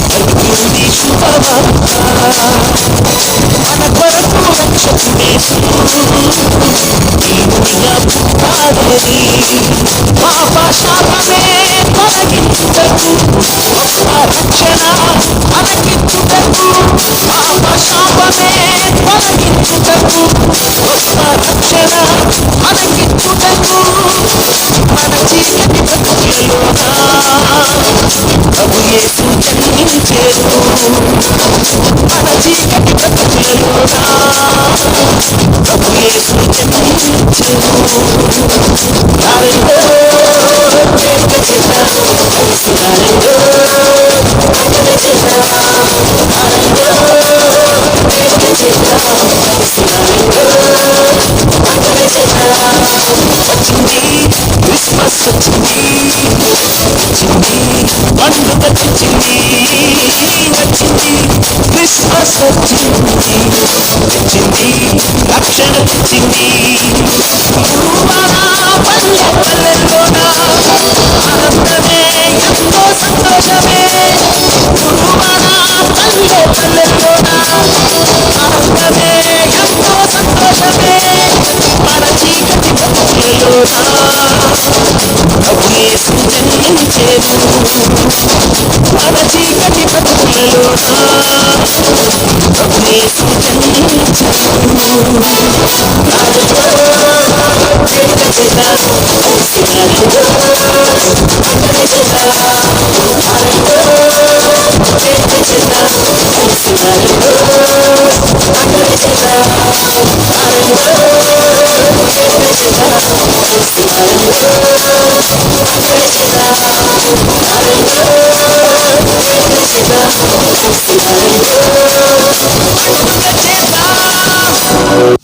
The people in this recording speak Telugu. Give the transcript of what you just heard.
పలికింది శుభవార్త మన కొరకు రక్షకుడేసు దీనునిగా పుట్టాడని పాప శాపమే తొలగించుటకు గొప్ప రక్షణ మనకిచ్చుటకు పాప శాపమే తొలగించుటకు గొప్ప రక్షణ మనకిచ్చుటకు మన చీకటి బ్రతుకులలోన ప్రభు యేసు జన్మించెను మన చీకటి బ్రతుకులలోన ప్రభు యేసు జన్మించెను హల్లెలూయా జయ జయ హల్లెలూయా వచ్చింది క్రిస్మస్ వచ్చింది వచ్చింది పండుగ తెచ్చింది వచ్చింది క్రిస్మస్ వచ్చింది తెచ్చింది రక్షణ తెచ్చింది గురువార పల్లె పల్లెల్లోన ఆనందమే ఎంతో సంతోషమే గురువార పల్లె పల్లెల్లోన ఆనందమే ఎంతో సంతోషమే మన చీకటి బ్రతుకులలోన ప్రభు యేసు జన్మించెను మన చీకటి బ్రతుకులలోన ప్రభు యేసు జన్మించెను Hallelujah.